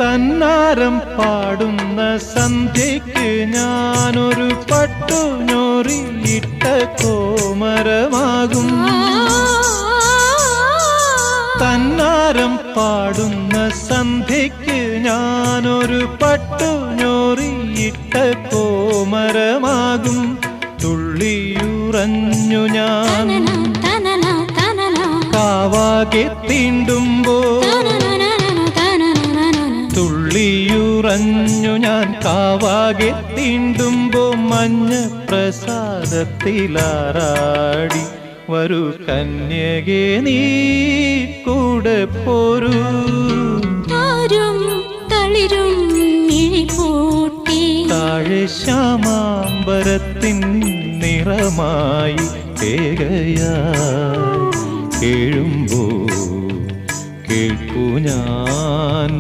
തന്നാരം പാടുന്ന സന്ധ്യയ്ക്ക് ഞാനൊരു പട്ടുഞൊറിയിട്ട കോമരമാകും. തന്നാരം പാടുന്ന സന്ധ്യയ്ക്ക് ഞാനൊരു പട്ടുഞൊറിയിട്ട കോമരമാകും. തുള്ളിയുറഞ്ഞു ഞാൻ കാവാകെ തീണ്ടുമ്പോൾ, തുള്ളിയുറഞ്ഞു ഞാൻ കാവാകെ തീണ്ടുമ്പോ മഞ്ഞ പ്രസാദത്തിലാറാടി വരൂ കന്യകേ നീ കൂടെ പോരൂ. താഴെ ശ്യാമാംബരത്തിൻ നിറമായി ഏകയായി കേഴുമ്പോ കേൾക്കൂ ഞാൻ